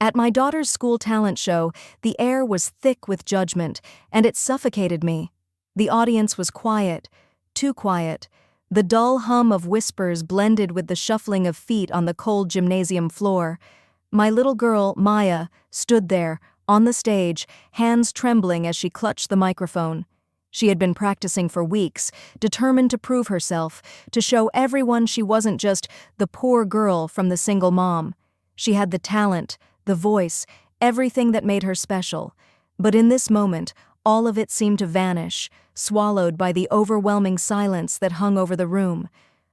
At my daughter's school talent show, the air was thick with judgment, and it suffocated me. The audience was quiet, too quiet. The dull hum of whispers blended with the shuffling of feet on the cold gymnasium floor. My little girl, Maya, stood there, on the stage, hands trembling as she clutched the microphone. She had been practicing for weeks, determined to prove herself, to show everyone she wasn't just the poor girl from the single mom. She had the talent, the voice, everything that made her special. But in this moment, all of it seemed to vanish, swallowed by the overwhelming silence that hung over the room.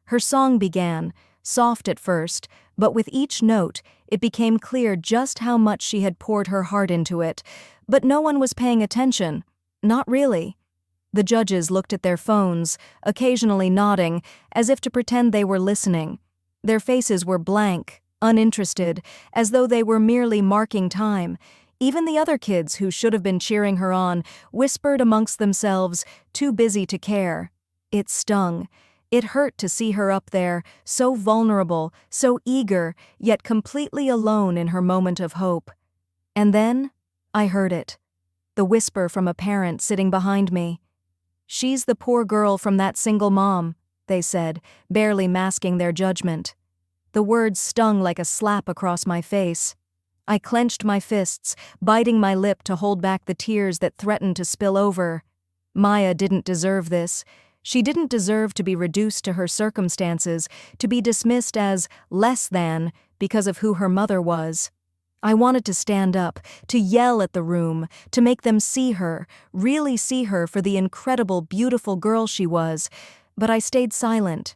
Her song began, soft at first, but with each note, it became clear just how much she had poured her heart into it. But no one was paying attention. Not really. The judges looked at their phones, occasionally nodding, as if to pretend they were listening. Their faces were blank, uninterested, as though they were merely marking time. Even the other kids who should have been cheering her on whispered amongst themselves, too busy to care. It stung. It hurt to see her up there, so vulnerable, so eager, yet completely alone in her moment of hope. And then, I heard it. The whisper from a parent sitting behind me. "She's the poor girl from that single mom," they said, barely masking their judgment. The words stung like a slap across my face. I clenched my fists, biting my lip to hold back the tears that threatened to spill over. Maya didn't deserve this. She didn't deserve to be reduced to her circumstances, to be dismissed as less than because of who her mother was. I wanted to stand up, to yell at the room, to make them see her, really see her for the incredible, beautiful girl she was, but I stayed silent.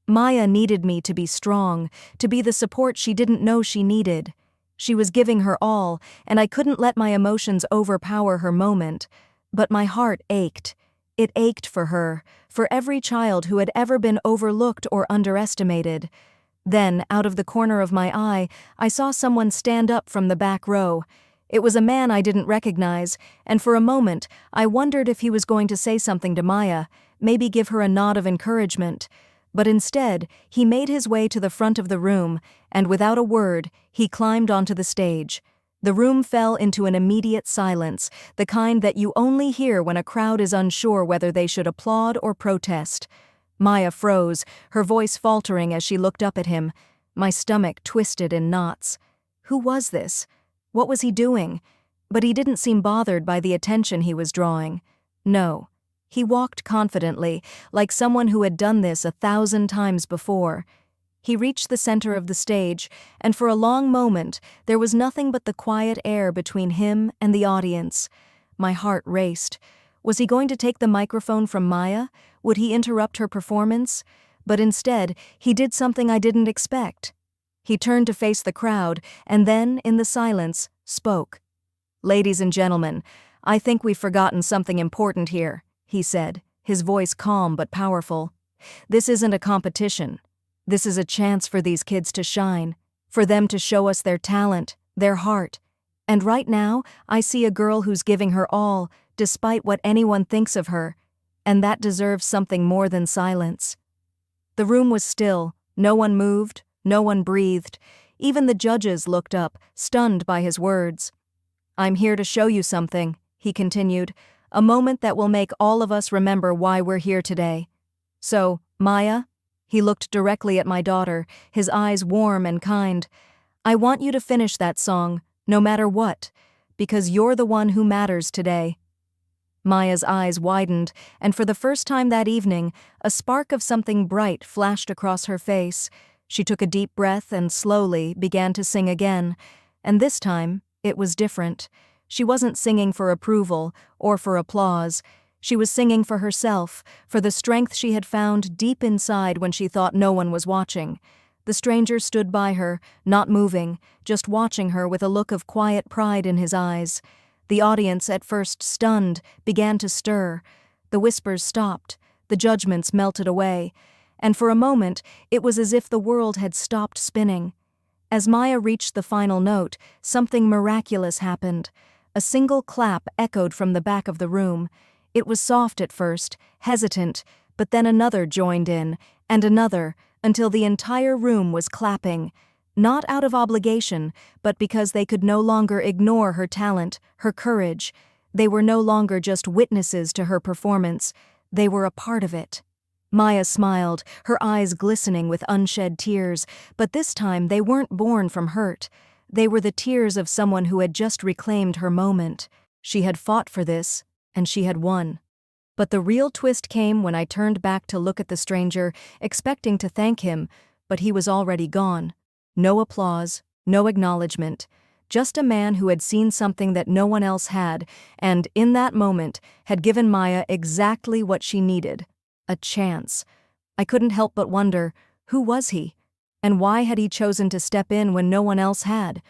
Maya needed me to be strong, to be the support she didn't know she needed. She was giving her all, and I couldn't let my emotions overpower her moment. But my heart ached. It ached for her, for every child who had ever been overlooked or underestimated. Then, out of the corner of my eye, I saw someone stand up from the back row. It was a man I didn't recognize, and for a moment, I wondered if he was going to say something to Maya, maybe give her a nod of encouragement. But instead, he made his way to the front of the room, and without a word, he climbed onto the stage. The room fell into an immediate silence, the kind that you only hear when a crowd is unsure whether they should applaud or protest. Maya froze, her voice faltering as she looked up at him. My stomach twisted in knots. Who was this? What was he doing? But he didn't seem bothered by the attention he was drawing. No. He walked confidently, like someone who had done this 1,000 times before. He reached the center of the stage, and for a long moment, there was nothing but the quiet air between him and the audience. My heart raced. Was he going to take the microphone from Maya? Would he interrupt her performance? But instead, he did something I didn't expect. He turned to face the crowd, and then, in the silence, spoke. "Ladies and gentlemen, I think we've forgotten something important here," he said, his voice calm but powerful. "This isn't a competition. This is a chance for these kids to shine, for them to show us their talent, their heart. And right now, I see a girl who's giving her all, despite what anyone thinks of her, and that deserves something more than silence." The room was still. No one moved, no one breathed. Even the judges looked up, stunned by his words. "I'm here to show you something," he continued, "a moment that will make all of us remember why we're here today. So, Maya," he looked directly at my daughter, his eyes warm and kind, "I want you to finish that song, no matter what, because you're the one who matters today." Maya's eyes widened, and for the first time that evening, a spark of something bright flashed across her face. She took a deep breath and slowly began to sing again, and this time, it was different. She wasn't singing for approval or for applause. She was singing for herself, for the strength she had found deep inside when she thought no one was watching. The stranger stood by her, not moving, just watching her with a look of quiet pride in his eyes. The audience, at first stunned, began to stir. The whispers stopped, the judgments melted away, and for a moment it was as if the world had stopped spinning. As Maya reached the final note, something miraculous happened. A single clap echoed from the back of the room. It was soft at first, hesitant, but then another joined in, and another, until the entire room was clapping. Not out of obligation, but because they could no longer ignore her talent, her courage. They were no longer just witnesses to her performance, they were a part of it. Maya smiled, her eyes glistening with unshed tears, but this time they weren't born from hurt. They were the tears of someone who had just reclaimed her moment. She had fought for this, and she had won. But the real twist came when I turned back to look at the stranger, expecting to thank him, but he was already gone. No applause, no acknowledgement, just a man who had seen something that no one else had, and, in that moment, had given Maya exactly what she needed. A chance. I couldn't help but wonder, who was he? And why had he chosen to step in when no one else had?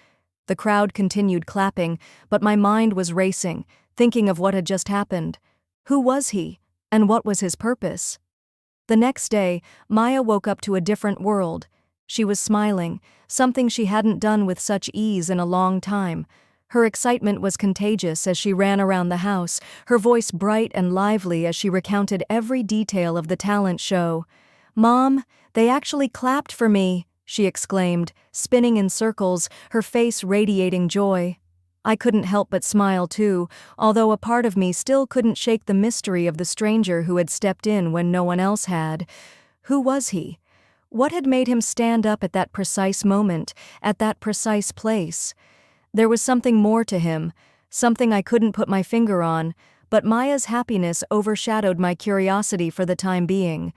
The crowd continued clapping, but my mind was racing, thinking of what had just happened. Who was he? And what was his purpose? The next day, Maya woke up to a different world. She was smiling, something she hadn't done with such ease in a long time. Her excitement was contagious as she ran around the house, her voice bright and lively as she recounted every detail of the talent show. "Mom, they actually clapped for me," she exclaimed, spinning in circles, her face radiating joy. I couldn't help but smile too, although a part of me still couldn't shake the mystery of the stranger who had stepped in when no one else had. Who was he? What had made him stand up at that precise moment, at that precise place? There was something more to him, something I couldn't put my finger on, but Maya's happiness overshadowed my curiosity for the time being.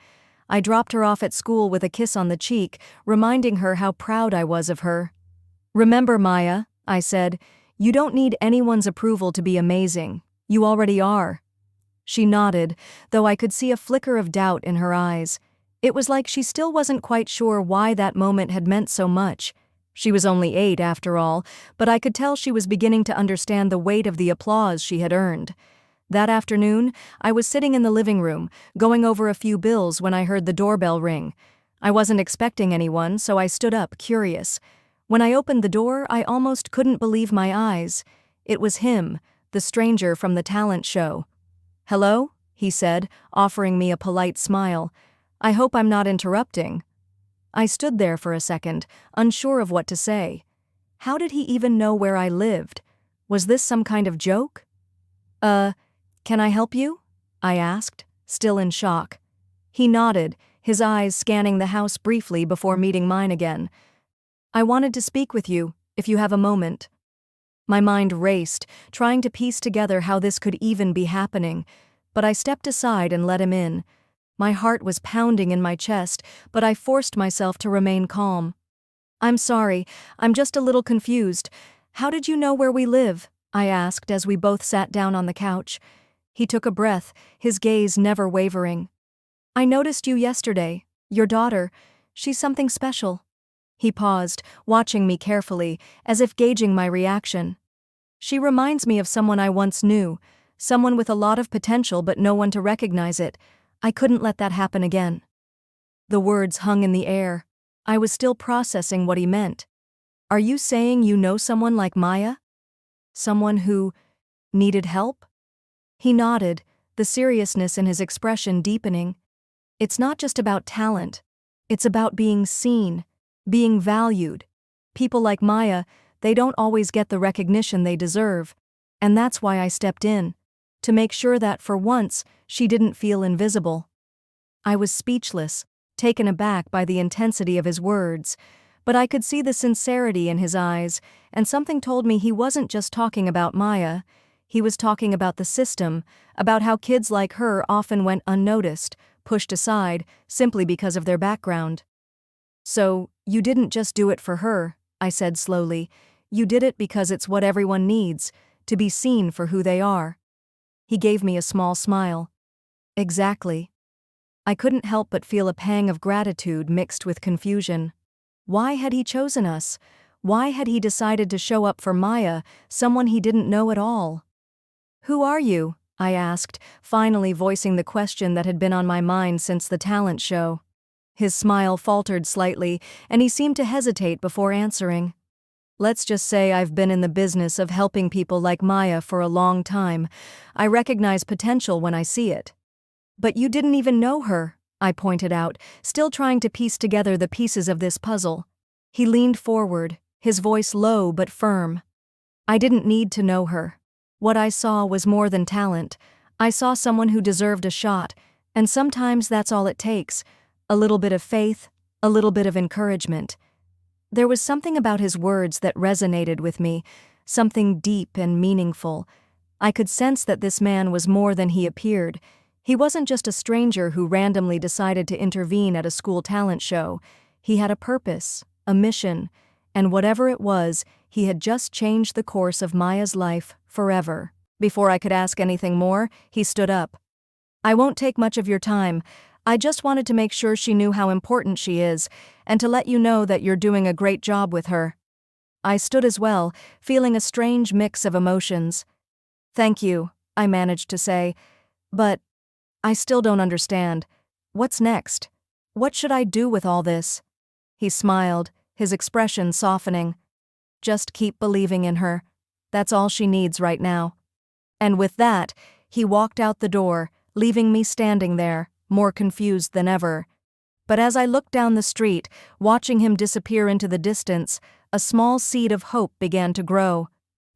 I dropped her off at school with a kiss on the cheek, reminding her how proud I was of her. "Remember, Maya," I said, "you don't need anyone's approval to be amazing. You already are." She nodded, though I could see a flicker of doubt in her eyes. It was like she still wasn't quite sure why that moment had meant so much. She was only 8, after all, but I could tell she was beginning to understand the weight of the applause she had earned. That afternoon, I was sitting in the living room, going over a few bills when I heard the doorbell ring. I wasn't expecting anyone, so I stood up, curious. When I opened the door, I almost couldn't believe my eyes. It was him, the stranger from the talent show. "Hello?" he said, offering me a polite smile. "I hope I'm not interrupting." I stood there for a second, unsure of what to say. How did he even know where I lived? Was this some kind of joke? Can I help you?" I asked, still in shock. He nodded, his eyes scanning the house briefly before meeting mine again. "I wanted to speak with you, if you have a moment." My mind raced, trying to piece together how this could even be happening, but I stepped aside and let him in. My heart was pounding in my chest, but I forced myself to remain calm. "I'm sorry, I'm just a little confused. How did you know where we live?" I asked as we both sat down on the couch. He took a breath, his gaze never wavering. "I noticed you yesterday. Your daughter. She's something special." He paused, watching me carefully, as if gauging my reaction. "She reminds me of someone I once knew, someone with a lot of potential but no one to recognize it. I couldn't let that happen again." The words hung in the air. I was still processing what he meant. "Are you saying you know someone like Maya? Someone who needed help?" He nodded, the seriousness in his expression deepening. "It's not just about talent. It's about being seen, being valued. People like Maya, they don't always get the recognition they deserve. And that's why I stepped in, to make sure that, for once, she didn't feel invisible." I was speechless, taken aback by the intensity of his words, but I could see the sincerity in his eyes, and something told me he wasn't just talking about Maya. He was talking about the system, about how kids like her often went unnoticed, pushed aside, simply because of their background. "So, you didn't just do it for her," I said slowly. "You did it because it's what everyone needs, to be seen for who they are." He gave me a small smile. "Exactly." I couldn't help but feel a pang of gratitude mixed with confusion. Why had he chosen us? Why had he decided to show up for Maya, someone he didn't know at all? "Who are you?" I asked, finally voicing the question that had been on my mind since the talent show. His smile faltered slightly, and he seemed to hesitate before answering. "Let's just say I've been in the business of helping people like Maya for a long time. I recognize potential when I see it." "But you didn't even know her," I pointed out, still trying to piece together the pieces of this puzzle. He leaned forward, his voice low but firm. I didn't need to know her. What I saw was more than talent. I saw someone who deserved a shot, and sometimes that's all it takes. A little bit of faith, a little bit of encouragement. There was something about his words that resonated with me, something deep and meaningful. I could sense that this man was more than he appeared. He wasn't just a stranger who randomly decided to intervene at a school talent show. He had a purpose, a mission, and whatever it was, he had just changed the course of Maya's life forever. Before I could ask anything more, he stood up. I won't take much of your time. I just wanted to make sure she knew how important she is, and to let you know that you're doing a great job with her. I stood as well, feeling a strange mix of emotions. Thank you, I managed to say, but I still don't understand. What's next? What should I do with all this? He smiled, his expression softening. Just keep believing in her. That's all she needs right now. And with that, he walked out the door, leaving me standing there, more confused than ever. But as I looked down the street, watching him disappear into the distance, a small seed of hope began to grow.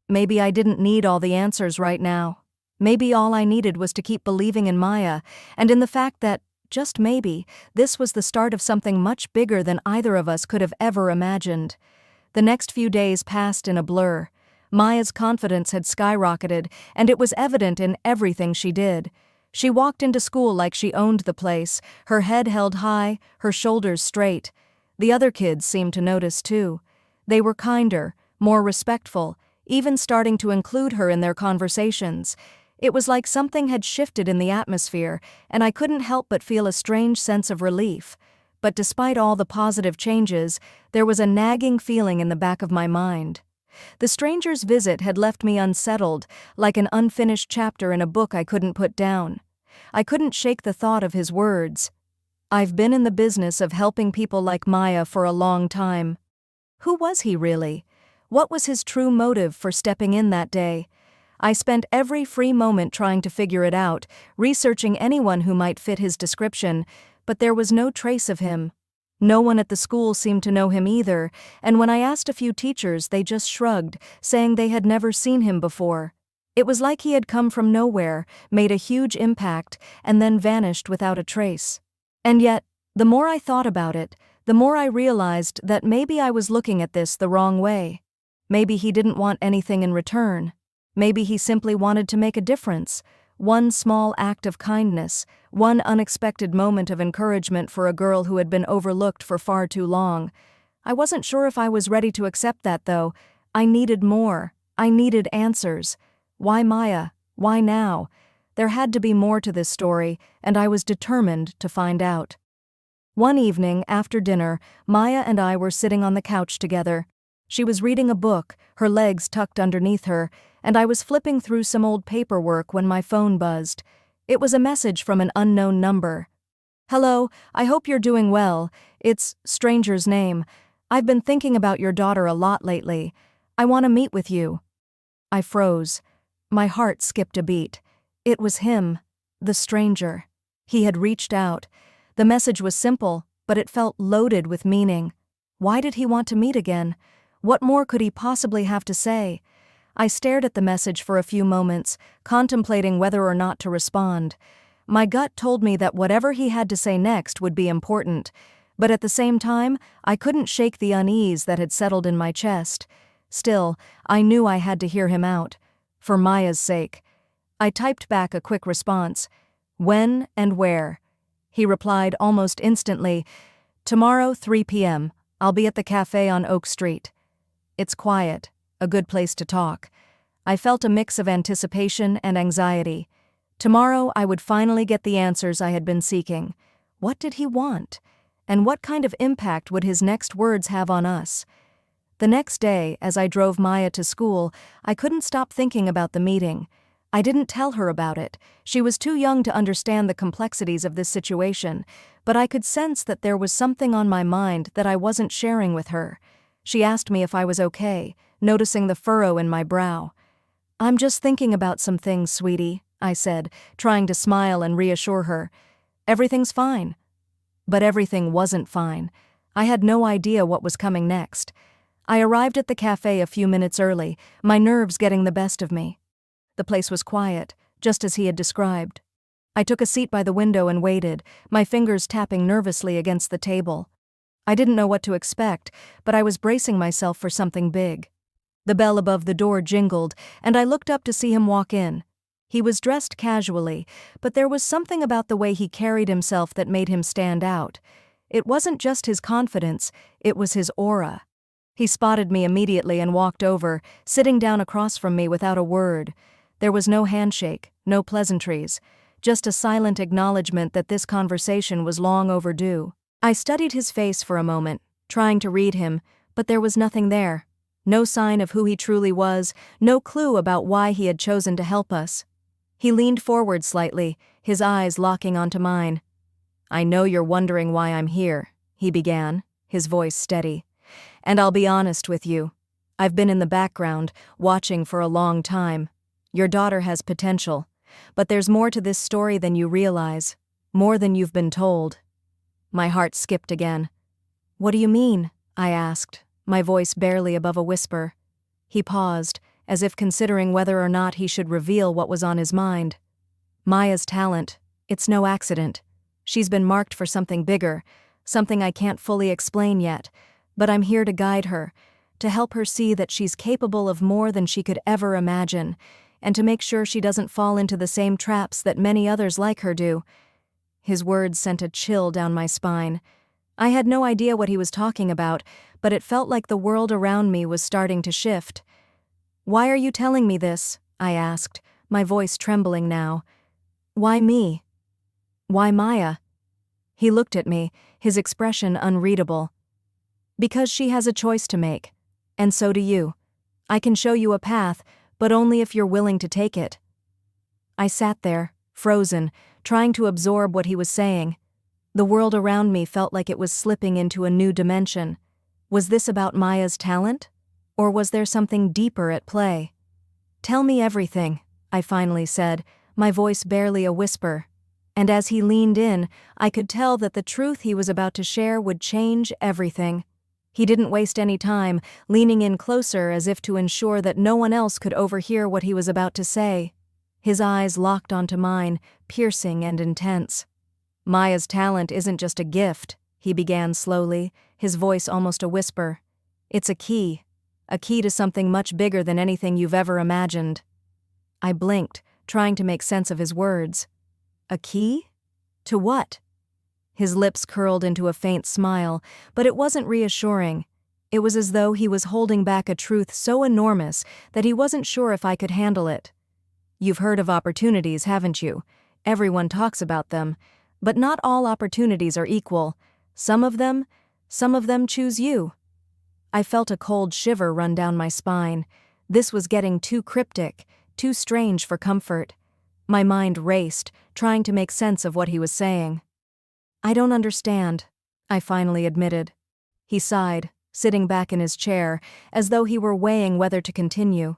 Maybe I didn't need all the answers right now. Maybe all I needed was to keep believing in Maya, and in the fact that, just maybe, this was the start of something much bigger than either of us could have ever imagined. The next few days passed in a blur. Maya's confidence had skyrocketed, and it was evident in everything she did. She walked into school like she owned the place, her head held high, her shoulders straight. The other kids seemed to notice too. They were kinder, more respectful, even starting to include her in their conversations. It was like something had shifted in the atmosphere, and I couldn't help but feel a strange sense of relief. But despite all the positive changes, there was a nagging feeling in the back of my mind. The stranger's visit had left me unsettled, like an unfinished chapter in a book I couldn't put down. I couldn't shake the thought of his words. I've been in the business of helping people like Maya for a long time. Who was he really? What was his true motive for stepping in that day? I spent every free moment trying to figure it out, researching anyone who might fit his description, but there was no trace of him. No one at the school seemed to know him either, and when I asked a few teachers, they just shrugged, saying they had never seen him before. It was like he had come from nowhere, made a huge impact, and then vanished without a trace. And yet, the more I thought about it, the more I realized that maybe I was looking at this the wrong way. Maybe he didn't want anything in return. Maybe he simply wanted to make a difference. One small act of kindness, one unexpected moment of encouragement for a girl who had been overlooked for far too long. I wasn't sure if I was ready to accept that, though. I needed more. I needed answers. Why Maya? Why now? There had to be more to this story, and I was determined to find out. One evening, after dinner, Maya and I were sitting on the couch together. She was reading a book, her legs tucked underneath her, and I was flipping through some old paperwork when my phone buzzed. It was a message from an unknown number. "Hello, I hope you're doing well. It's stranger's name. I've been thinking about your daughter a lot lately. I want to meet with you." I froze. My heart skipped a beat. It was him, the stranger. He had reached out. The message was simple, but it felt loaded with meaning. Why did he want to meet again? What more could he possibly have to say? I stared at the message for a few moments, contemplating whether or not to respond. My gut told me that whatever he had to say next would be important, but at the same time, I couldn't shake the unease that had settled in my chest. Still, I knew I had to hear him out. For Maya's sake. I typed back a quick response. "When and where?" He replied almost instantly, "Tomorrow, 3 p.m. I'll be at the cafe on Oak Street. It's quiet, a good place to talk." I felt a mix of anticipation and anxiety. Tomorrow I would finally get the answers I had been seeking. What did he want? And what kind of impact would his next words have on us? The next day, as I drove Maya to school, I couldn't stop thinking about the meeting. I didn't tell her about it. She was too young to understand the complexities of this situation, but I could sense that there was something on my mind that I wasn't sharing with her. She asked me if I was okay, noticing the furrow in my brow. "I'm just thinking about some things, sweetie," I said, trying to smile and reassure her. "Everything's fine." But everything wasn't fine. I had no idea what was coming next. I arrived at the cafe a few minutes early, my nerves getting the best of me. The place was quiet, just as he had described. I took a seat by the window and waited, my fingers tapping nervously against the table. I didn't know what to expect, but I was bracing myself for something big. The bell above the door jingled, and I looked up to see him walk in. He was dressed casually, but there was something about the way he carried himself that made him stand out. It wasn't just his confidence, it was his aura. He spotted me immediately and walked over, sitting down across from me without a word. There was no handshake, no pleasantries, just a silent acknowledgement that this conversation was long overdue. I studied his face for a moment, trying to read him, but there was nothing there. No sign of who he truly was, no clue about why he had chosen to help us. He leaned forward slightly, his eyes locking onto mine. "I know you're wondering why I'm here," he began, his voice steady. "And I'll be honest with you. I've been in the background, watching for a long time. Your daughter has potential, but there's more to this story than you realize, more than you've been told." My heart skipped again. "What do you mean?" I asked, my voice barely above a whisper. He paused, as if considering whether or not he should reveal what was on his mind. "Maya's talent, it's no accident. She's been marked for something bigger, something I can't fully explain yet, but I'm here to guide her, to help her see that she's capable of more than she could ever imagine, and to make sure she doesn't fall into the same traps that many others like her do." His words sent a chill down my spine. I had no idea what he was talking about, but it felt like the world around me was starting to shift. "Why are you telling me this?" I asked, my voice trembling now. "Why me? Why Maya?" He looked at me, his expression unreadable. "Because she has a choice to make. And so do you. I can show you a path, but only if you're willing to take it." I sat there, frozen, trying to absorb what he was saying. The world around me felt like it was slipping into a new dimension. Was this about Maya's talent? Or was there something deeper at play? "Tell me everything," I finally said, my voice barely a whisper. And as he leaned in, I could tell that the truth he was about to share would change everything. He didn't waste any time, leaning in closer as if to ensure that no one else could overhear what he was about to say. His eyes locked onto mine, piercing and intense. "Maya's talent isn't just a gift," he began slowly, his voice almost a whisper. "It's a key to something much bigger than anything you've ever imagined." I blinked, trying to make sense of his words. "A key? To what?" His lips curled into a faint smile, but it wasn't reassuring. It was as though he was holding back a truth so enormous that he wasn't sure if I could handle it. "You've heard of opportunities, haven't you? Everyone talks about them. But not all opportunities are equal. Some of them choose you." I felt a cold shiver run down my spine. This was getting too cryptic, too strange for comfort. My mind raced, trying to make sense of what he was saying. "I don't understand," I finally admitted. He sighed, sitting back in his chair, as though he were weighing whether to continue.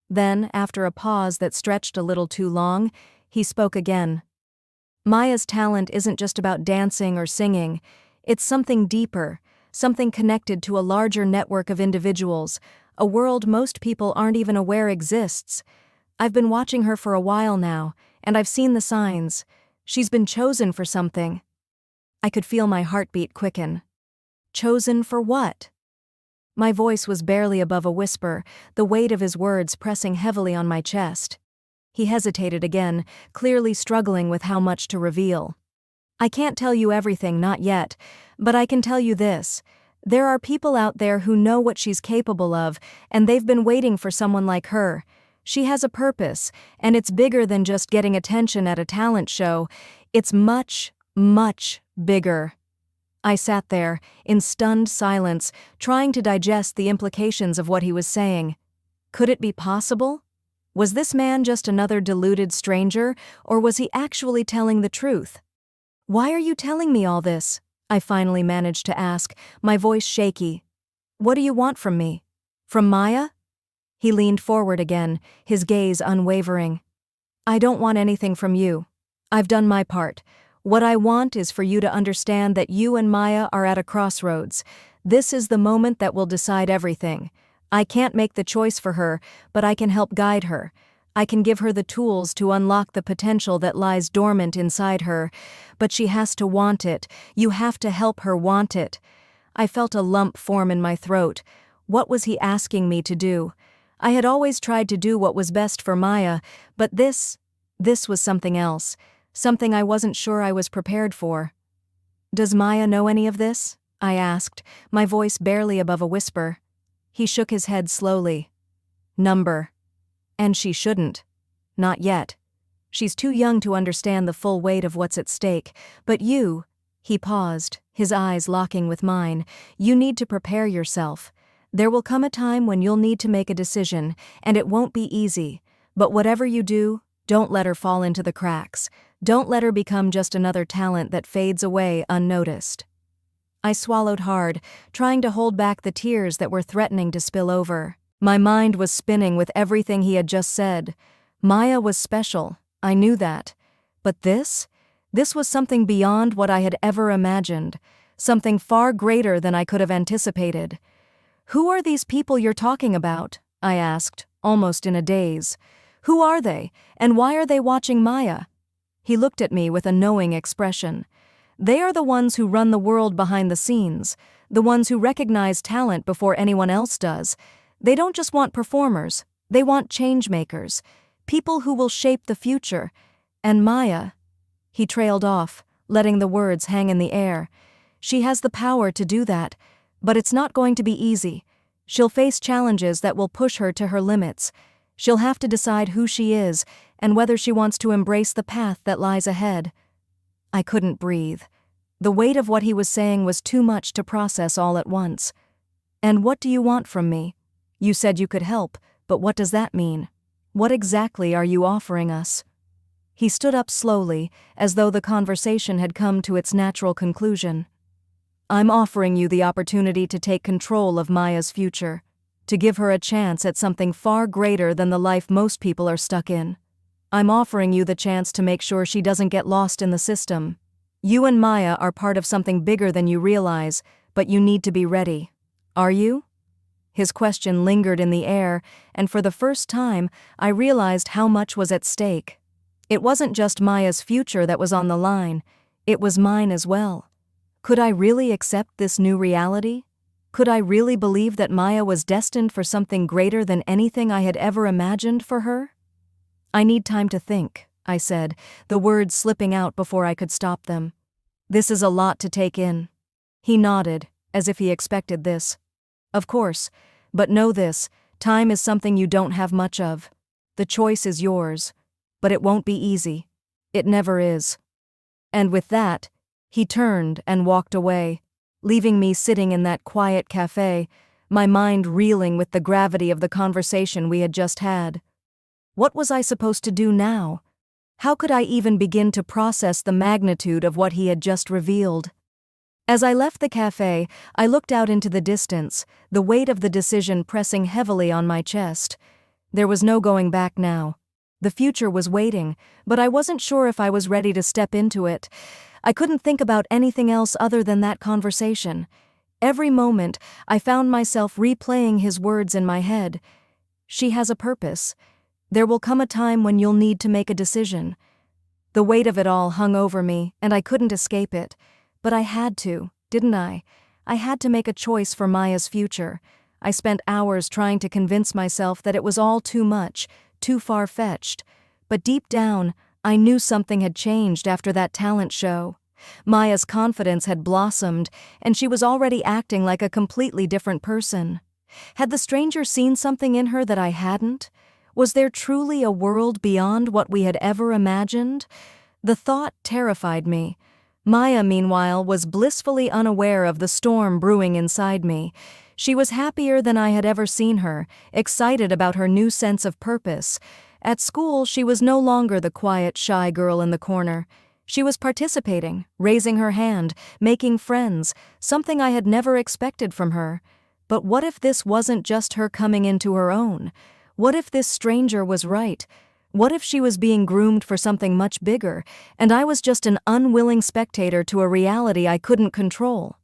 Then, after a pause that stretched a little too long, he spoke again. "Maya's talent isn't just about dancing or singing. It's something deeper, something connected to a larger network of individuals, a world most people aren't even aware exists. I've been watching her for a while now, and I've seen the signs. She's been chosen for something." I could feel my heartbeat quicken. Chosen for what? My voice was barely above a whisper, the weight of his words pressing heavily on my chest. He hesitated again, clearly struggling with how much to reveal. "I can't tell you everything, not yet, but I can tell you this. There are people out there who know what she's capable of, and they've been waiting for someone like her. She has a purpose, and it's bigger than just getting attention at a talent show. It's much, much bigger." I sat there, in stunned silence, trying to digest the implications of what he was saying. Could it be possible? Was this man just another deluded stranger, or was he actually telling the truth? "Why are you telling me all this?" I finally managed to ask, my voice shaky. "What do you want from me? From Maya?" He leaned forward again, his gaze unwavering. "I don't want anything from you. I've done my part. What I want is for you to understand that you and Maya are at a crossroads. This is the moment that will decide everything. I can't make the choice for her, but I can help guide her. I can give her the tools to unlock the potential that lies dormant inside her, but she has to want it. You have to help her want it. I felt a lump form in my throat. What was he asking me to do? I had always tried to do what was best for Maya, but this was something else, something I wasn't sure I was prepared for. "Does Maya know any of this?" I asked, my voice barely above a whisper. He shook his head slowly. "Number. And she shouldn't. Not yet. She's too young to understand the full weight of what's at stake, but you," he paused, his eyes locking with mine, "you need to prepare yourself. There will come a time when you'll need to make a decision, and it won't be easy. But whatever you do, don't let her fall into the cracks. Don't let her become just another talent that fades away unnoticed." I swallowed hard, trying to hold back the tears that were threatening to spill over. My mind was spinning with everything he had just said. Maya was special, I knew that. But this was something beyond what I had ever imagined, something far greater than I could have anticipated. "Who are these people you're talking about?" I asked, almost in a daze. "Who are they, and why are they watching Maya?" He looked at me with a knowing expression. "They are the ones who run the world behind the scenes, the ones who recognize talent before anyone else does. They don't just want performers, they want change-makers, people who will shape the future. And Maya," he trailed off, letting the words hang in the air, "she has the power to do that, but it's not going to be easy. She'll face challenges that will push her to her limits. She'll have to decide who she is and whether she wants to embrace the path that lies ahead." I couldn't breathe. The weight of what he was saying was too much to process all at once. "And what do you want from me? You said you could help, but what does that mean? What exactly are you offering us?" He stood up slowly, as though the conversation had come to its natural conclusion. "I'm offering you the opportunity to take control of Maya's future, to give her a chance at something far greater than the life most people are stuck in. I'm offering you the chance to make sure she doesn't get lost in the system. You and Maya are part of something bigger than you realize, but you need to be ready. Are you?" His question lingered in the air, and for the first time, I realized how much was at stake. It wasn't just Maya's future that was on the line, it was mine as well. Could I really accept this new reality? Could I really believe that Maya was destined for something greater than anything I had ever imagined for her? "I need time to think," I said, the words slipping out before I could stop them. "This is a lot to take in." He nodded, as if he expected this. "Of course, but know this, time is something you don't have much of. The choice is yours, but it won't be easy. It never is." And with that, he turned and walked away, leaving me sitting in that quiet cafe, my mind reeling with the gravity of the conversation we had just had. What was I supposed to do now? How could I even begin to process the magnitude of what he had just revealed? As I left the cafe, I looked out into the distance, the weight of the decision pressing heavily on my chest. There was no going back now. The future was waiting, but I wasn't sure if I was ready to step into it. I couldn't think about anything else other than that conversation. Every moment, I found myself replaying his words in my head. "She has a purpose. There will come a time when you'll need to make a decision." The weight of it all hung over me, and I couldn't escape it. But I had to, didn't I? I had to make a choice for Maya's future. I spent hours trying to convince myself that it was all too much, too far-fetched. But deep down, I knew something had changed after that talent show. Maya's confidence had blossomed, and she was already acting like a completely different person. Had the stranger seen something in her that I hadn't? Was there truly a world beyond what we had ever imagined? The thought terrified me. Maya, meanwhile, was blissfully unaware of the storm brewing inside me. She was happier than I had ever seen her, excited about her new sense of purpose. At school, she was no longer the quiet, shy girl in the corner. She was participating, raising her hand, making friends, something I had never expected from her. But what if this wasn't just her coming into her own? What if this stranger was right? What if she was being groomed for something much bigger, and I was just an unwilling spectator to a reality I couldn't control?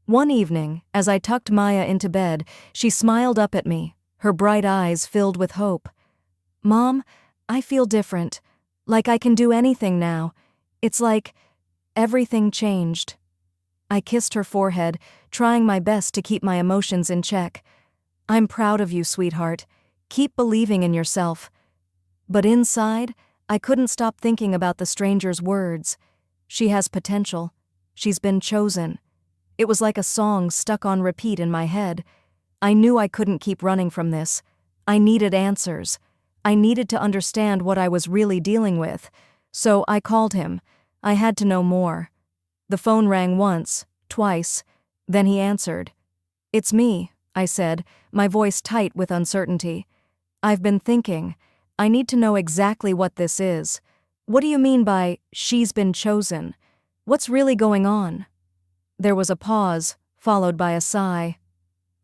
One evening, as I tucked Maya into bed, she smiled up at me, her bright eyes filled with hope. "Mom, I feel different. Like I can do anything now. It's like everything changed." I kissed her forehead, trying my best to keep my emotions in check. "I'm proud of you, sweetheart. Keep believing in yourself." But inside, I couldn't stop thinking about the stranger's words. She has potential. She's been chosen. It was like a song stuck on repeat in my head. I knew I couldn't keep running from this. I needed answers. I needed to understand what I was really dealing with. So I called him. I had to know more. The phone rang once, twice. Then he answered. "It's me," I said, my voice tight with uncertainty. "I've been thinking. I need to know exactly what this is. What do you mean by, 'she's been chosen'? What's really going on?" There was a pause, followed by a sigh.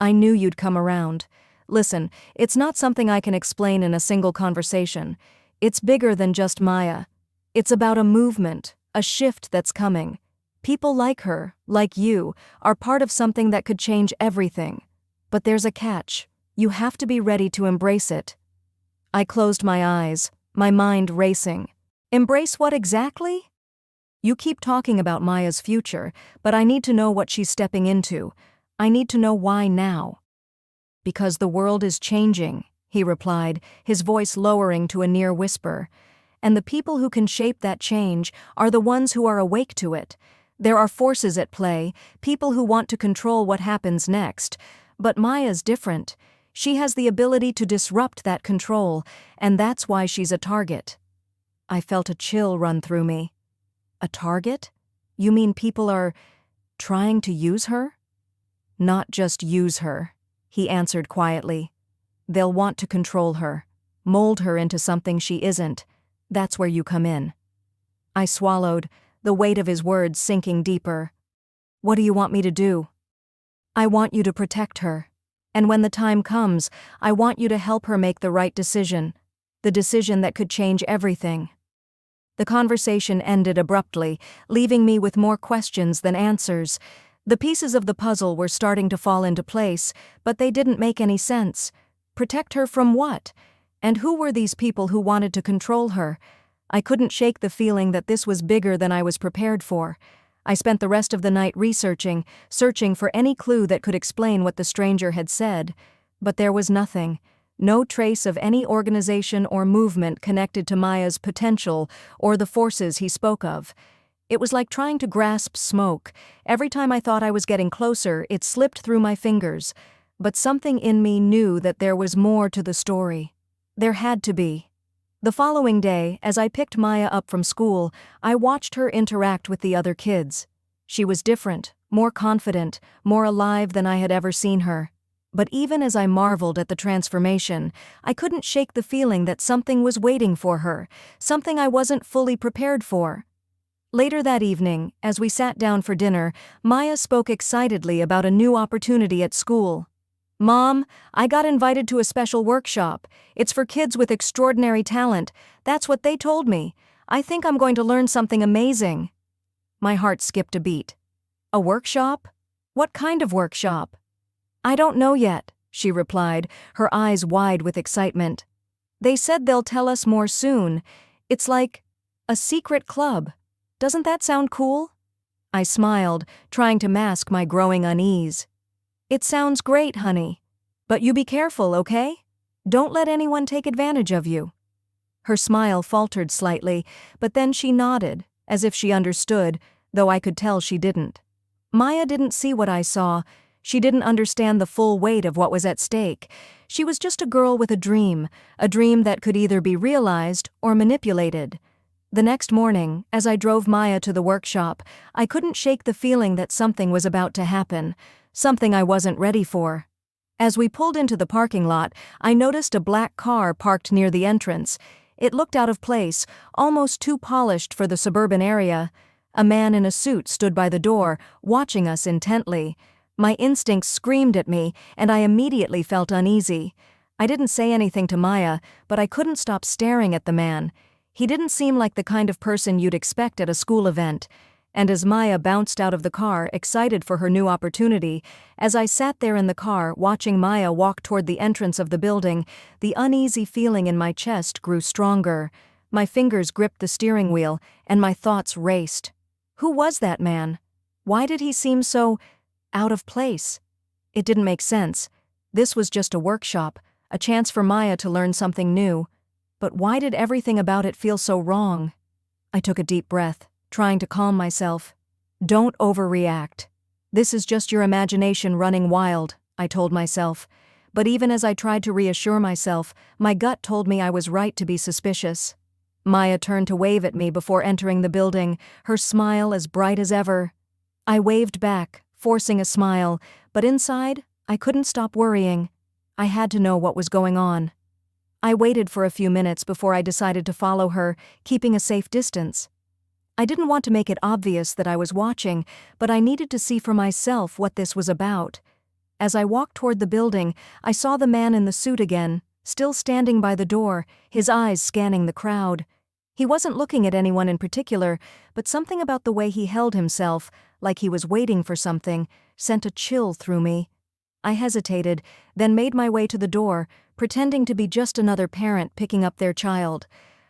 "I knew you'd come around. Listen, it's not something I can explain in a single conversation. It's bigger than just Maya. It's about a movement, a shift that's coming. People like her, like you, are part of something that could change everything. But there's a catch. You have to be ready to embrace it." I closed my eyes, my mind racing. Embrace what exactly? "You keep talking about Maya's future, but I need to know what she's stepping into. I need to know why now." "Because the world is changing," he replied, his voice lowering to a near whisper. "And the people who can shape that change are the ones who are awake to it. There are forces at play, people who want to control what happens next. But Maya's different. She has the ability to disrupt that control, and that's why she's a target." I felt a chill run through me. "A target? You mean people are trying to use her?" "Not just use her," he answered quietly. "They'll want to control her, mold her into something she isn't. That's where you come in." I swallowed, the weight of his words sinking deeper. "What do you want me to do?" "I want you to protect her. And when the time comes, I want you to help her make the right decision. The decision that could change everything." The conversation ended abruptly, leaving me with more questions than answers. The pieces of the puzzle were starting to fall into place, but they didn't make any sense. Protect her from what? And who were these people who wanted to control her? I couldn't shake the feeling that this was bigger than I was prepared for. I spent the rest of the night searching for any clue that could explain what the stranger had said. But there was nothing. No trace of any organization or movement connected to Maya's potential or the forces he spoke of. It was like trying to grasp smoke. Every time I thought I was getting closer, it slipped through my fingers. But something in me knew that there was more to the story. There had to be. The following day, as I picked Maya up from school, I watched her interact with the other kids. She was different, more confident, more alive than I had ever seen her. But even as I marveled at the transformation, I couldn't shake the feeling that something was waiting for her, something I wasn't fully prepared for. Later that evening, as we sat down for dinner, Maya spoke excitedly about a new opportunity at school. "Mom, I got invited to a special workshop. It's for kids with extraordinary talent. That's what they told me. I think I'm going to learn something amazing." My heart skipped a beat. "A workshop? What kind of workshop?" "I don't know yet," she replied, her eyes wide with excitement. "They said they'll tell us more soon. It's like a secret club. Doesn't that sound cool?" I smiled, trying to mask my growing unease. "It sounds great, honey. But you be careful, okay? Don't let anyone take advantage of you." Her smile faltered slightly, but then she nodded, as if she understood, though I could tell she didn't. Maya didn't see what I saw. She didn't understand the full weight of what was at stake. She was just a girl with a dream that could either be realized or manipulated. The next morning, as I drove Maya to the workshop, I couldn't shake the feeling that something was about to happen. Something I wasn't ready for. As we pulled into the parking lot, I noticed a black car parked near the entrance. It looked out of place, almost too polished for the suburban area. A man in a suit stood by the door, watching us intently. My instincts screamed at me, and I immediately felt uneasy. I didn't say anything to Maya, but I couldn't stop staring at the man. He didn't seem like the kind of person you'd expect at a school event. And as Maya bounced out of the car, excited for her new opportunity, as I sat there in the car watching Maya walk toward the entrance of the building, the uneasy feeling in my chest grew stronger. My fingers gripped the steering wheel, and my thoughts raced. Who was that man? Why did he seem so out of place? It didn't make sense. This was just a workshop, a chance for Maya to learn something new. But why did everything about it feel so wrong? I took a deep breath, trying to calm myself. Don't overreact. This is just your imagination running wild, I told myself. But even as I tried to reassure myself, my gut told me I was right to be suspicious. Maya turned to wave at me before entering the building, her smile as bright as ever. I waved back, forcing a smile, but inside, I couldn't stop worrying. I had to know what was going on. I waited for a few minutes before I decided to follow her, keeping a safe distance. I didn't want to make it obvious that I was watching, but I needed to see for myself what this was about. As I walked toward the building, I saw the man in the suit again, still standing by the door, his eyes scanning the crowd. He wasn't looking at anyone in particular, but something about the way he held himself, like he was waiting for something, sent a chill through me. I hesitated, then made my way to the door, pretending to be just another parent picking up their child.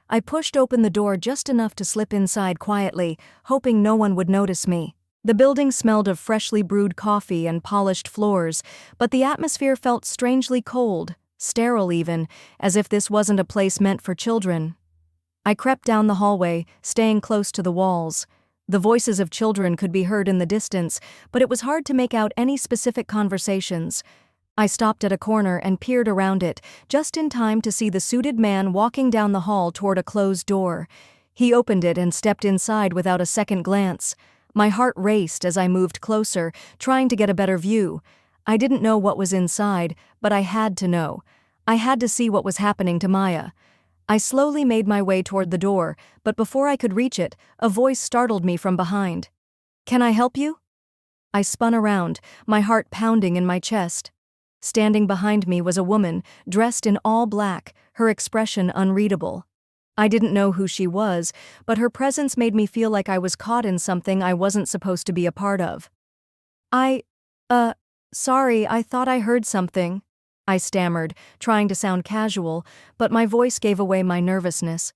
I pushed open the door just enough to slip inside quietly, hoping no one would notice me. The building smelled of freshly brewed coffee and polished floors, but the atmosphere felt strangely cold, sterile even, as if this wasn't a place meant for children. I crept down the hallway, staying close to the walls. The voices of children could be heard in the distance, but it was hard to make out any specific conversations. I stopped at a corner and peered around it, just in time to see the suited man walking down the hall toward a closed door. He opened it and stepped inside without a second glance. My heart raced as I moved closer, trying to get a better view. I didn't know what was inside, but I had to know. I had to see what was happening to Maya. I slowly made my way toward the door, but before I could reach it, a voice startled me from behind. "Can I help you?" I spun around, my heart pounding in my chest. Standing behind me was a woman, dressed in all black, her expression unreadable. I didn't know who she was, but her presence made me feel like I was caught in something I wasn't supposed to be a part of. Sorry, I thought I heard something," I stammered, trying to sound casual, but my voice gave away my nervousness.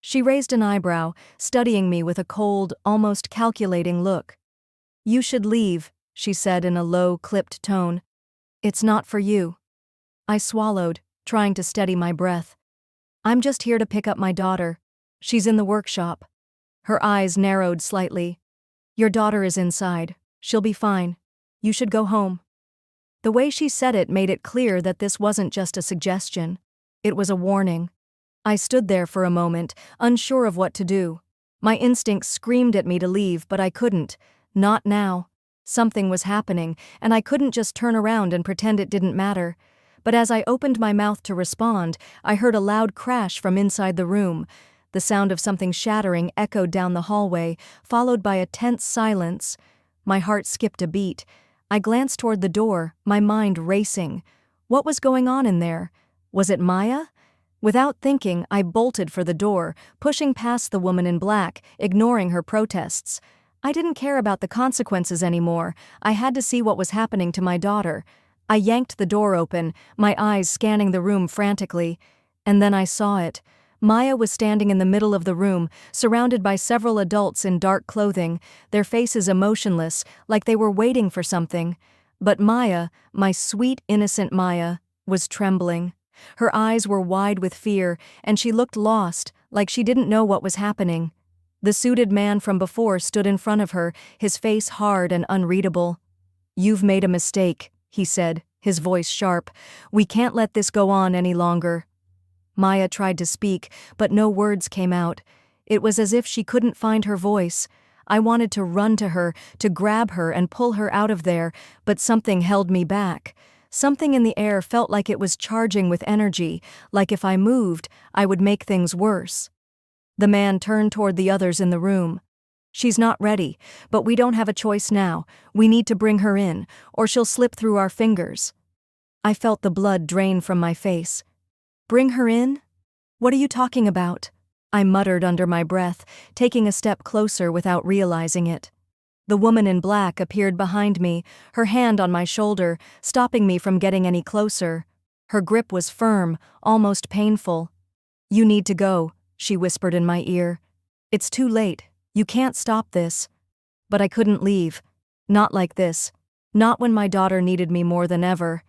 She raised an eyebrow, studying me with a cold, almost calculating look. "You should leave," she said in a low, clipped tone. "It's not for you." I swallowed, trying to steady my breath. "I'm just here to pick up my daughter. She's in the workshop." Her eyes narrowed slightly. "Your daughter is inside. She'll be fine. You should go home." The way she said it made it clear that this wasn't just a suggestion. It was a warning. I stood there for a moment, unsure of what to do. My instincts screamed at me to leave, but I couldn't. Not now. Something was happening, and I couldn't just turn around and pretend it didn't matter. But as I opened my mouth to respond, I heard a loud crash from inside the room. The sound of something shattering echoed down the hallway, followed by a tense silence. My heart skipped a beat. I glanced toward the door, my mind racing. What was going on in there? Was it Maya? Without thinking, I bolted for the door, pushing past the woman in black, ignoring her protests. I didn't care about the consequences anymore. I had to see what was happening to my daughter. I yanked the door open, my eyes scanning the room frantically. And then I saw it. Maya was standing in the middle of the room, surrounded by several adults in dark clothing, their faces emotionless, like they were waiting for something. But Maya, my sweet, innocent Maya, was trembling. Her eyes were wide with fear, and she looked lost, like she didn't know what was happening. The suited man from before stood in front of her, his face hard and unreadable. "You've made a mistake," he said, his voice sharp. "We can't let this go on any longer." Maya tried to speak, but no words came out. It was as if she couldn't find her voice. I wanted to run to her, to grab her and pull her out of there, but something held me back. Something in the air felt like it was charging with energy, like if I moved, I would make things worse. The man turned toward the others in the room. "She's not ready, but we don't have a choice now. We need to bring her in, or she'll slip through our fingers." I felt the blood drain from my face. Bring her in? What are you talking about? I muttered under my breath, taking a step closer without realizing it. The woman in black appeared behind me, her hand on my shoulder, stopping me from getting any closer. Her grip was firm, almost painful. You need to go, she whispered in my ear. It's too late. You can't stop this. But I couldn't leave. Not like this. Not when my daughter needed me more than ever.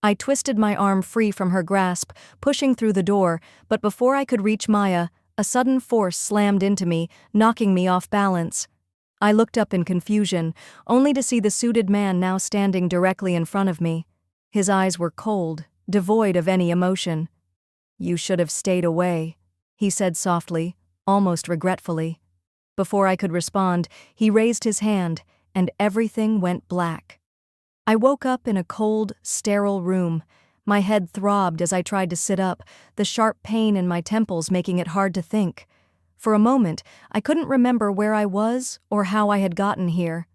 I twisted my arm free from her grasp, pushing through the door, but before I could reach Maya, a sudden force slammed into me, knocking me off balance. I looked up in confusion, only to see the suited man now standing directly in front of me. His eyes were cold, devoid of any emotion. You should have stayed away, he said softly, almost regretfully. Before I could respond, he raised his hand, and everything went black. I woke up in a cold, sterile room. My head throbbed as I tried to sit up, the sharp pain in my temples making it hard to think. For a moment, I couldn't remember where I was or how I had gotten here.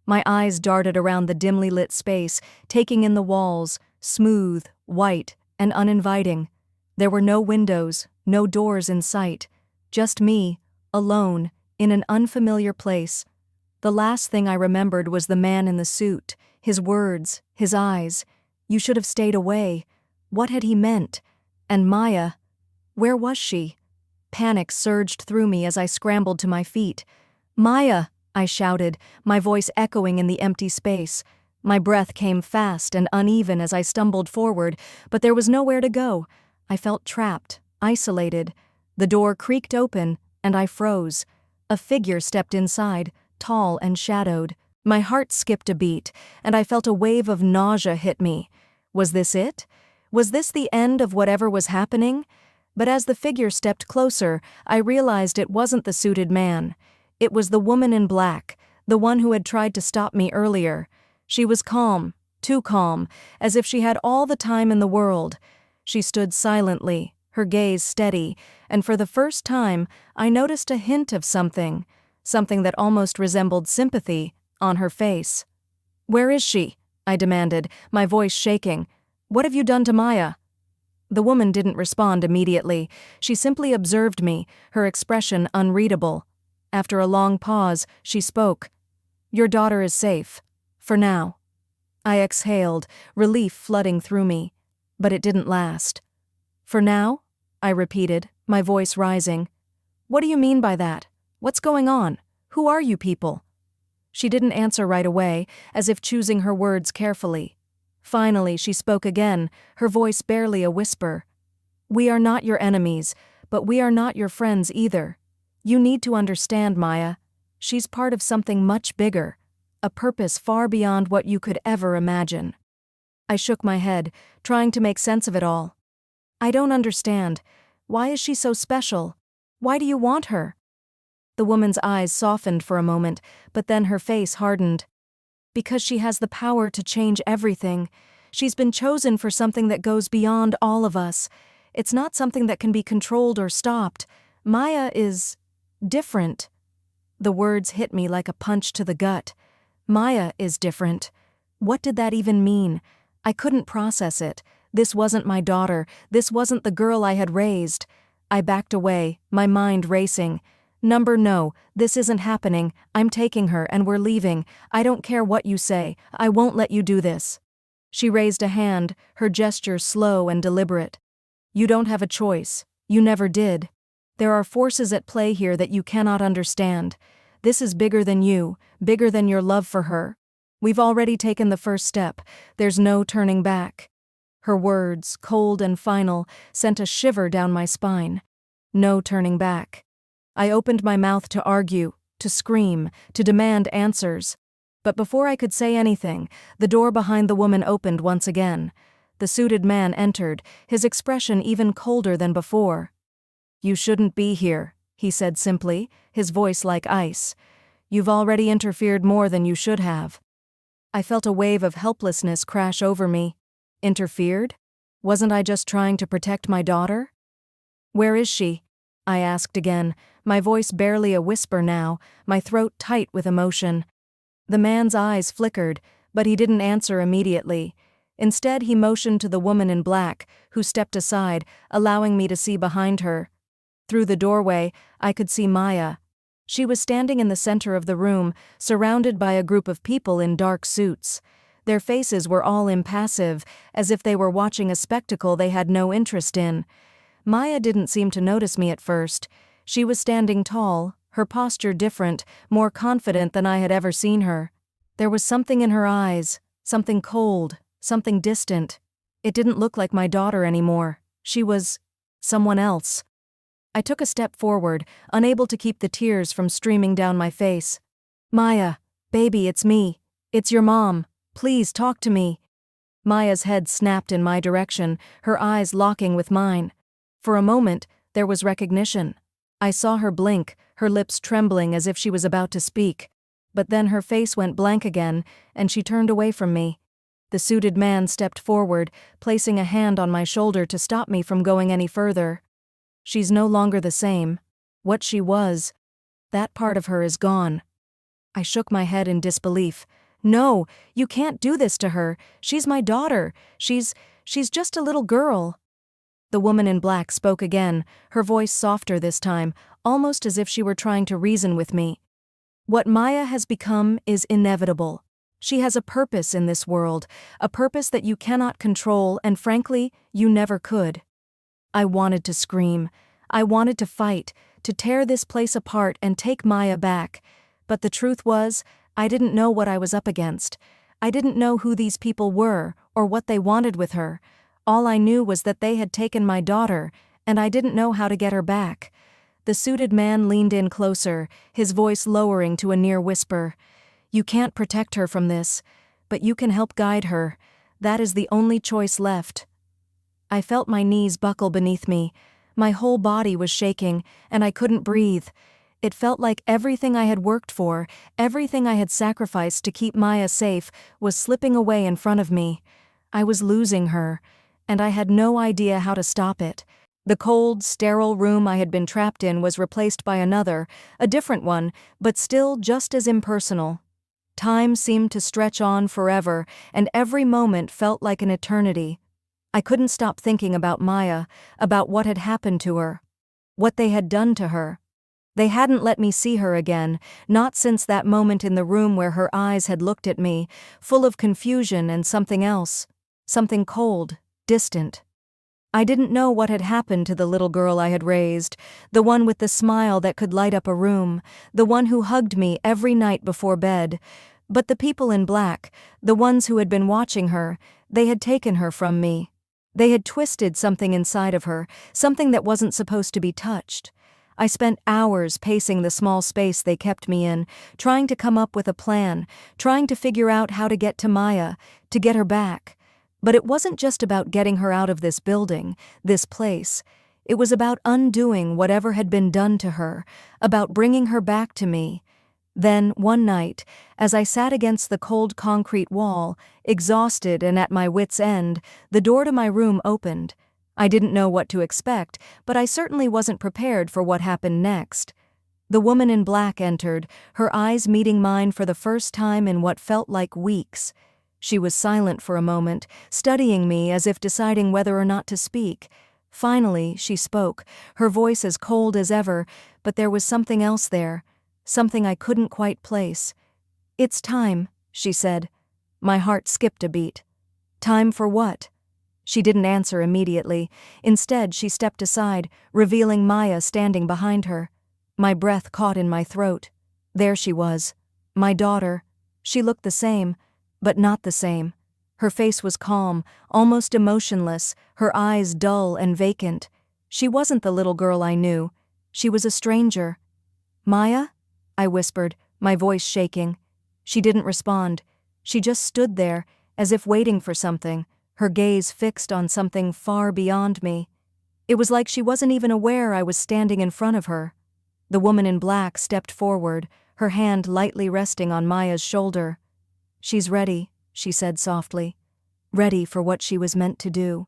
My eyes darted around the dimly lit space, taking in the walls, smooth, white, and uninviting. There were no windows, no doors in sight. Just me, alone, in an unfamiliar place. The last thing I remembered was the man in the suit, his words, his eyes. You should have stayed away. What had he meant? And Maya? Where was she? Panic surged through me as I scrambled to my feet. Maya! I shouted, my voice echoing in the empty space. My breath came fast and uneven as I stumbled forward, but there was nowhere to go. I felt trapped, isolated. The door creaked open, and I froze. A figure stepped inside, tall and shadowed. My heart skipped a beat, and I felt a wave of nausea hit me. Was this it? Was this the end of whatever was happening? But as the figure stepped closer, I realized it wasn't the suited man. It was the woman in black, the one who had tried to stop me earlier. She was calm, too calm, as if she had all the time in the world. She stood silently, her gaze steady, and for the first time, I noticed a hint of something that almost resembled sympathy, on her face. Where is she? I demanded, my voice shaking. What have you done to Maya? The woman didn't respond immediately. She simply observed me, her expression unreadable. After a long pause, she spoke. Your daughter is safe. For now. I exhaled, relief flooding through me. But it didn't last. For now? I repeated, my voice rising. What do you mean by that? What's going on? Who are you people? She didn't answer right away, as if choosing her words carefully. Finally, she spoke again, her voice barely a whisper. We are not your enemies, but we are not your friends either. You need to understand, Maya. She's part of something much bigger, a purpose far beyond what you could ever imagine. I shook my head, trying to make sense of it all. I don't understand. Why is she so special? Why do you want her? The woman's eyes softened for a moment, but then her face hardened. Because she has the power to change everything. She's been chosen for something that goes beyond all of us. It's not something that can be controlled or stopped. Maya is different. The words hit me like a punch to the gut. Maya is different. What did that even mean? I couldn't process it. This wasn't my daughter. This wasn't the girl I had raised. I backed away, my mind racing. No, this isn't happening. I'm taking her and we're leaving. I don't care what you say. I won't let you do this. She raised a hand, her gesture slow and deliberate. You don't have a choice. You never did. There are forces at play here that you cannot understand. This is bigger than you, bigger than your love for her. We've already taken the first step. There's no turning back. Her words, cold and final, sent a shiver down my spine. No turning back. I opened my mouth to argue, to scream, to demand answers. But before I could say anything, the door behind the woman opened once again. The suited man entered, his expression even colder than before. You shouldn't be here, he said simply, his voice like ice. You've already interfered more than you should have. I felt a wave of helplessness crash over me. Interfered? Wasn't I just trying to protect my daughter? Where is she? I asked again, my voice barely a whisper now, my throat tight with emotion. The man's eyes flickered, but he didn't answer immediately. Instead, he motioned to the woman in black, who stepped aside, allowing me to see behind her. Through the doorway, I could see Maya. She was standing in the center of the room, surrounded by a group of people in dark suits. Their faces were all impassive, as if they were watching a spectacle they had no interest in. Maya didn't seem to notice me at first. She was standing tall, her posture different, more confident than I had ever seen her. There was something in her eyes, something cold, something distant. It didn't look like my daughter anymore. She was someone else. I took a step forward, unable to keep the tears from streaming down my face. "Maya, baby, it's me. It's your mom. Please talk to me." Maya's head snapped in my direction, her eyes locking with mine. For a moment, there was recognition. I saw her blink, her lips trembling as if she was about to speak. But then her face went blank again, and she turned away from me. The suited man stepped forward, placing a hand on my shoulder to stop me from going any further. "She's no longer the same. What she was, that part of her is gone." I shook my head in disbelief. "No, you can't do this to her. She's my daughter. She's just a little girl." The woman in black spoke again, her voice softer this time, almost as if she were trying to reason with me. "What Maya has become is inevitable. She has a purpose in this world, a purpose that you cannot control, and frankly, you never could." I wanted to scream. I wanted to fight, to tear this place apart and take Maya back. But the truth was, I didn't know what I was up against. I didn't know who these people were, or what they wanted with her. All I knew was that they had taken my daughter, and I didn't know how to get her back. The suited man leaned in closer, his voice lowering to a near whisper. "You can't protect her from this, but you can help guide her. That is the only choice left." I felt my knees buckle beneath me. My whole body was shaking, and I couldn't breathe. It felt like everything I had worked for, everything I had sacrificed to keep Maya safe, was slipping away in front of me. I was losing her, and I had no idea how to stop it. The cold, sterile room I had been trapped in was replaced by another, a different one, but still just as impersonal. Time seemed to stretch on forever, and every moment felt like an eternity. I couldn't stop thinking about Maya, about what had happened to her, what they had done to her. They hadn't let me see her again, not since that moment in the room where her eyes had looked at me, full of confusion and something else, something cold, distant. I didn't know what had happened to the little girl I had raised, the one with the smile that could light up a room, the one who hugged me every night before bed. But the people in black, the ones who had been watching her, they had taken her from me. They had twisted something inside of her, something that wasn't supposed to be touched. I spent hours pacing the small space they kept me in, trying to come up with a plan, trying to figure out how to get to Maya, to get her back. But it wasn't just about getting her out of this building, this place. It was about undoing whatever had been done to her, about bringing her back to me. Then, one night, as I sat against the cold concrete wall, exhausted and at my wits' end, the door to my room opened. I didn't know what to expect, but I certainly wasn't prepared for what happened next. The woman in black entered, her eyes meeting mine for the first time in what felt like weeks. She was silent for a moment, studying me as if deciding whether or not to speak. Finally, she spoke, her voice as cold as ever, but there was something else there, something I couldn't quite place. "It's time," she said. My heart skipped a beat. "Time for what?" She didn't answer immediately. Instead, she stepped aside, revealing Maya standing behind her. My breath caught in my throat. There she was, my daughter. She looked the same, but not the same. Her face was calm, almost emotionless, her eyes dull and vacant. She wasn't the little girl I knew. She was a stranger. "Maya?" I whispered, my voice shaking. She didn't respond. She just stood there, as if waiting for something, her gaze fixed on something far beyond me. It was like she wasn't even aware I was standing in front of her. The woman in black stepped forward, her hand lightly resting on Maya's shoulder. "She's ready," she said softly. "Ready for what she was meant to do."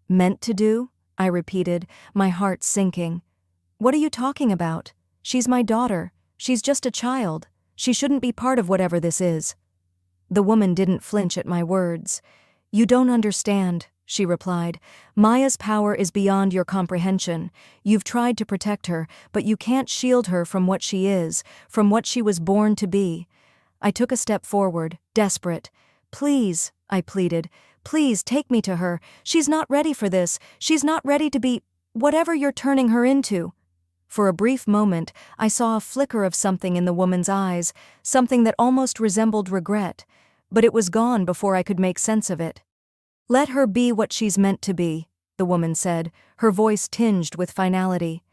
"Meant to do?" I repeated, my heart sinking. "What are you talking about? She's my daughter. She's just a child. She shouldn't be part of whatever this is." The woman didn't flinch at my words. "You don't understand," she replied. "Maya's power is beyond your comprehension. You've tried to protect her, but you can't shield her from what she is, from what she was born to be." I took a step forward, desperate. "Please," I pleaded, "please take me to her. She's not ready for this. She's not ready to be whatever you're turning her into." For a brief moment, I saw a flicker of something in the woman's eyes, something that almost resembled regret, but it was gone before I could make sense of it. "Let her be what she's meant to be," the woman said, her voice tinged with finality.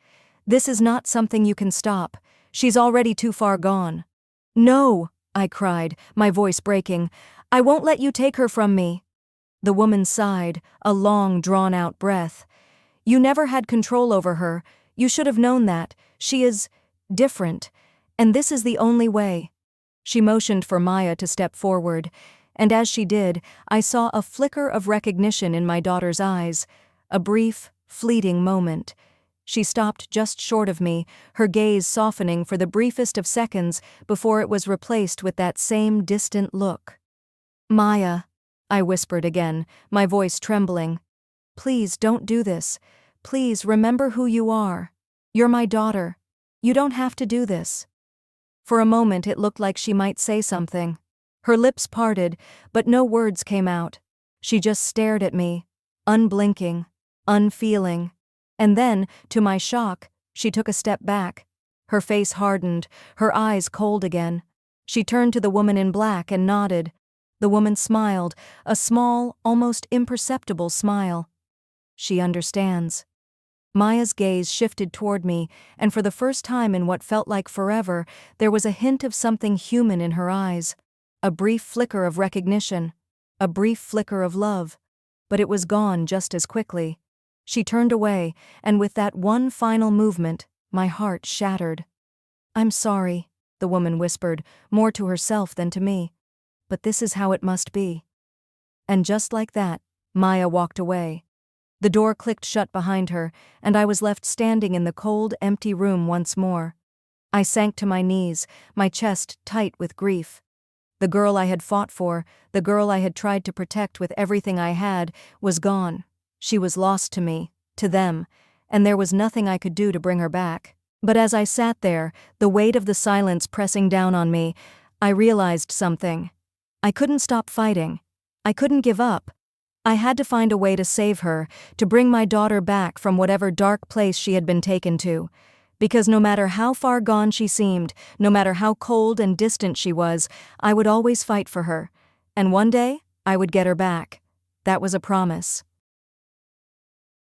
"This is not something you can stop. She's already too far gone." "No," I cried, my voice breaking. "I won't let you take her from me." The woman sighed, a long, drawn-out breath. "You never had control over her. You should have known that. She is different, and this is the only way." She motioned for Maya to step forward, and as she did, I saw a flicker of recognition in my daughter's eyes, a brief, fleeting moment. She stopped just short of me, her gaze softening for the briefest of seconds before it was replaced with that same distant look. "Maya," I whispered again, my voice trembling. "Please don't do this. Please remember who you are. You're my daughter. You don't have to do this." For a moment it looked like she might say something. Her lips parted, but no words came out. She just stared at me, unblinking, unfeeling. And then, to my shock, she took a step back. Her face hardened, her eyes cold again. She turned to the woman in black and nodded. The woman smiled, a small, almost imperceptible smile. "She understands." Maya's gaze shifted toward me, and for the first time in what felt like forever, there was a hint of something human in her eyes. A brief flicker of recognition. A brief flicker of love. But it was gone just as quickly. She turned away, and with that one final movement, my heart shattered. "I'm sorry," the woman whispered, more to herself than to me. "But this is how it must be." And just like that, Maya walked away. The door clicked shut behind her, and I was left standing in the cold, empty room once more. I sank to my knees, my chest tight with grief. The girl I had fought for, the girl I had tried to protect with everything I had, was gone. She was lost to me, to them, and there was nothing I could do to bring her back. But as I sat there, the weight of the silence pressing down on me, I realized something. I couldn't stop fighting. I couldn't give up. I had to find a way to save her, to bring my daughter back from whatever dark place she had been taken to. Because no matter how far gone she seemed, no matter how cold and distant she was, I would always fight for her. And one day, I would get her back. That was a promise.